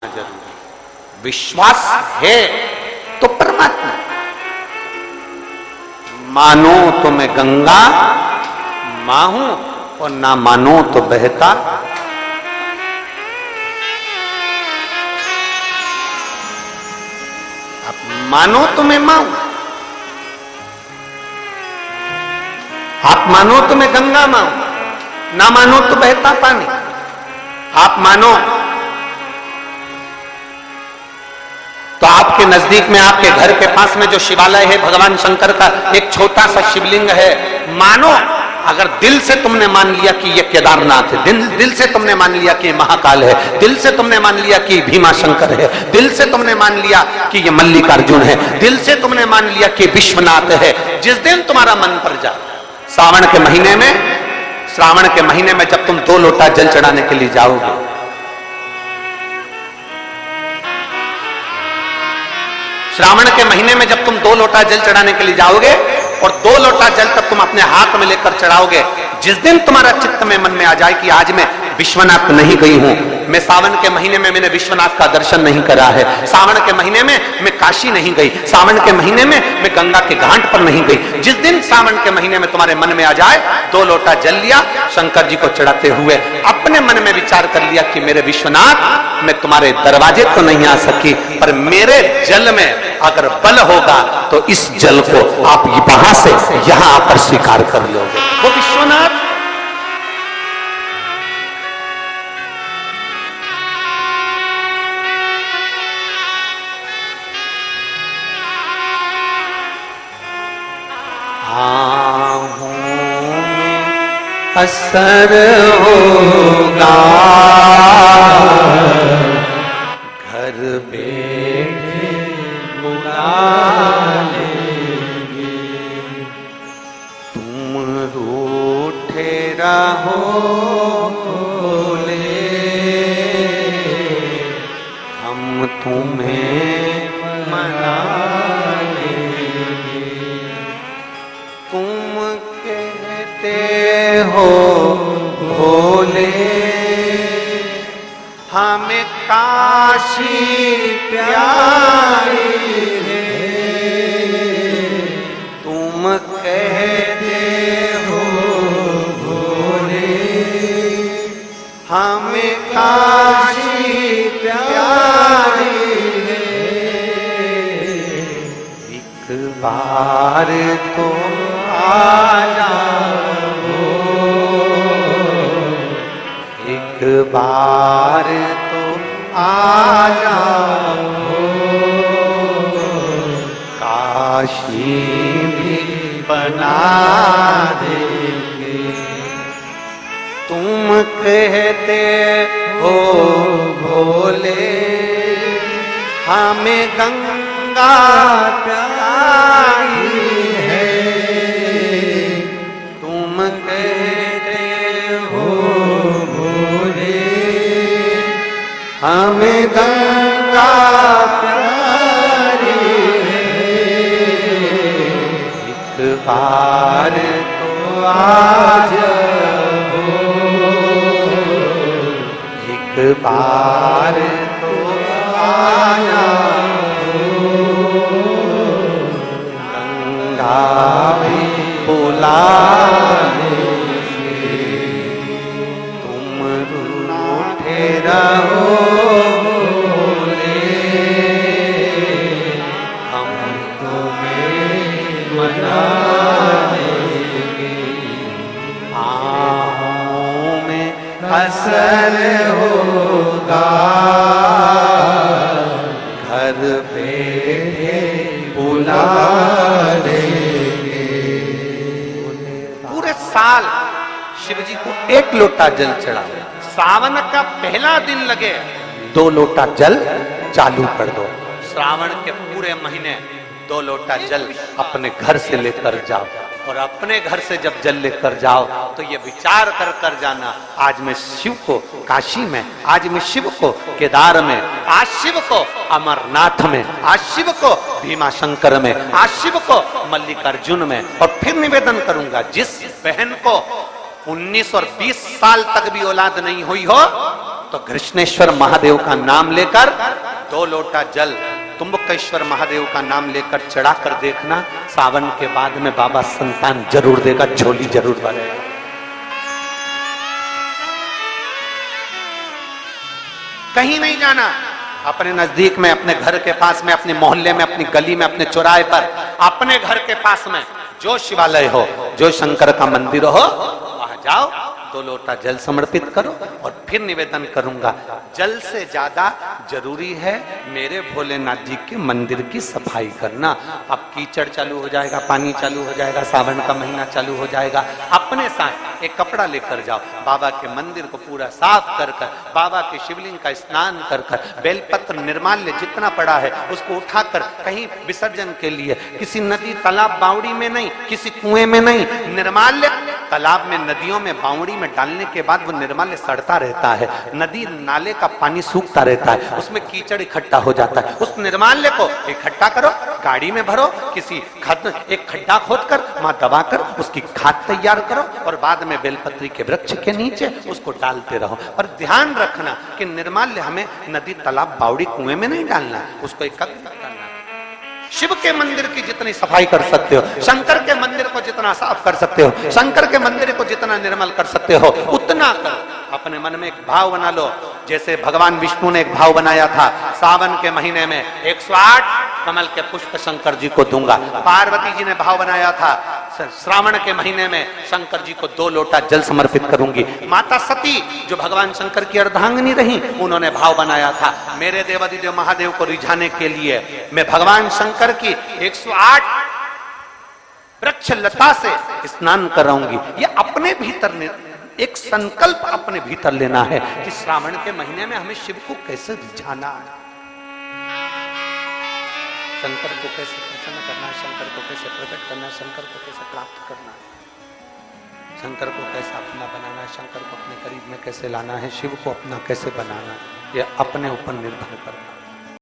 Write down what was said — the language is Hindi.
जरूरी। विश्वास है तो परमात्मा, मानो तो मैं गंगा मां हूं और ना मानो तो बहता। आप मानो तो मैं मां हूं, आप मानो तो मैं गंगा मां हूं, ना मानो तो बहता पानी। आप मानो तो आपके नजदीक में, आपके घर के पास में जो शिवालय है भगवान शंकर का, एक छोटा सा शिवलिंग है। मानो अगर दिल से तुमने मान लिया कि ये केदारनाथ है, दिल से तुमने मान लिया कि ये महाकाल है, दिल से तुमने मान लिया कि भीमा शंकर है, दिल से तुमने मान लिया कि ये मल्लिकार्जुन है, दिल से तुमने मान लिया कि विश्वनाथ है। जिस दिन तुम्हारा मन पर जाए, श्रावण के महीने में जब तुम 2 लोटा जल चढ़ाने के लिए जाओगे, श्रावण के महीने में जब तुम 2 लोटा जल चढ़ाने के लिए जाओगे और 2 लोटा जल तब तुम अपने हाथ में लेकर चढ़ाओगे, जिस दिन तुम्हारा चित्त में मन में आ जाए कि आज मैं विश्वनाथ नहीं गई हूं, मैं सावन के महीने में मैंने विश्वनाथ का दर्शन नहीं करा है, सावन के महीने में मैं काशी नहीं गई, सावन के महीने में मैं गंगा के घाट पर नहीं गई, जिस दिन सावन के महीने में तुम्हारे मन में आ जाए, 2 लोटा जल लिया, शंकर जी को चढ़ाते हुए अपने मन में विचार कर लिया कि मेरे विश्वनाथ, मैं तुम्हारे दरवाजे तो नहीं आ सकी, पर मेरे जल में अगर बल होगा तो इस जल को आप वहां से यहां आकर स्वीकार कर लोगे। वो विश्वनाथ असर होगा, घर बैठे बुला लेंगे, तुम रूठे रहो बोले, हम तुम्हें मना लेंगे, तुम कहते हो भोले हमें काशी प्यारी है, तुम कहते हो भोले हमें काशी प्यारी है, एक बार तो आ जाओ, एक बार तो आ जाओ, काशी भी बना देंगे, तुम कहते हो भोले हमें गंगा प्यारी है, तुम कहते हो भोले हमें गंगा प्यारी है, एक बार तो आ जाओ, एक बार तो आ जाओ, गंगा भी बुला लेंगे, तुम रूठे रहो बोले, हम तुम्हें मना लेंगे, आँखों में असर होगा, घर बैठे बुला लेंगे। पूरे साल शिव जी को 1 लोटा जल चढ़ाओ, सावन का पहला दिन लगे 2 लोटा जल चालू कर दो, श्रावण के पूरे महीने 2 लोटा जल अपने घर से लेकर जाओ, और अपने घर से जब जल लेकर जाओ तो ये विचार कर कर जाना, आज मैं शिव को काशी में, आज मैं शिव को केदार में, आज शिव को अमरनाथ में, आज शिव को भीमा शंकर में, आज शिव को मल्लिकार्जुन में। और फिर निवेदन करूंगा, जिस बहन को 19 और 20 साल तक भी औलाद नहीं हुई हो, तो कृष्णेश्वर महादेव का नाम लेकर 2 लोटा जल तुम्बकेश्वर महादेव का नाम लेकर चढ़ा कर देखना, सावन के बाद में बाबा संतान जरूर देगा, झोली जरूर भरेगा। कहीं नहीं जाना, अपने नजदीक में, अपने घर के पास में, अपने मोहल्ले में, अपनी गली में, अपने चौराहे पर, अपने घर के पास में जो शिवालय हो, जो शंकर का मंदिर हो, वहां जाओ, 2 लोटा जल समर्पित करो और फिर निवेदन करूंगा, जल से ज्यादा जरूरी है मेरे भोलेनाथ जी के मंदिर की सफाई करना। अब कीचड़ चालू हो जाएगा, पानी चालू हो जाएगा, सावन का महीना चालू हो जाएगा, अपने साथ एक कपड़ा लेकर जाओ, बाबा के मंदिर को पूरा साफ कर कर, बाबा के शिवलिंग का स्नान कर कर, बेलपत्र निर्माल्य जितना पड़ा है उसको उठाकर कहीं विसर्जन के लिए, किसी नदी तालाब बावड़ी में नहीं, किसी कुएं में नहीं, निर्माल्य तालाब में, नदियों में, बावड़ी में डालने के बाद वो निर्माल्य सड़ता रहता है, नदी नाले का पानी सूखता रहता है, उसमें कीचड़ इकट्ठा हो जाता है, उस निर्माल्य को इकट्ठा करो, गाड़ी में भरो, किसी एक खड्डा खोदकर वहां दबाकर उसकी खाद तैयार करो और बाद में बेलपत्री के वृक्ष के नीचे उसको डालते रहो। पर ध्यान रखना कि निर्माल्य हमें नदी तालाब बावड़ी कुएं में नहीं डालना, उसको एकत्रित करना। शिव के मंदिर की जितनी सफाई कर सकते हो, शंकर के मंदिर को जितना साफ कर सकते हो, शंकर के मंदिर को जितना निर्मल कर सकते हो, उतना करो। अपने मन में एक भाव बना लो, जैसे भगवान विष्णु ने एक भाव बनाया था, सावन के महीने में 108 कमल के पुष्प शंकर जी को दूंगा। पार्वती जी ने भाव बनाया था, श्रावण के महीने में शंकर जी को 2 लोटा जल समर्पित करूंगी। माता सती जो भगवान शंकर की अर्धांगिनी रही, उन्होंने भाव बनाया था, मेरे देवादिदेव महादेव को रिझाने के लिए मैं भगवान शंकर की 108 वृक्ष लता से स्नान कराऊंगी। ये अपने भीतर एक संकल्प अपने भीतर लेना है कि श्रावण के महीने में हमें शिव को कैसे रिझाना है, शंकर को कैसे प्रसन्न करना है, शंकर को कैसे प्रकट करना है, शंकर को कैसे प्राप्त करना है, शंकर को कैसे अपना बनाना है, शंकर को अपने करीब में कैसे लाना है, शिव को अपना कैसे बनाना है, यह अपने ऊपर निर्भर करना है।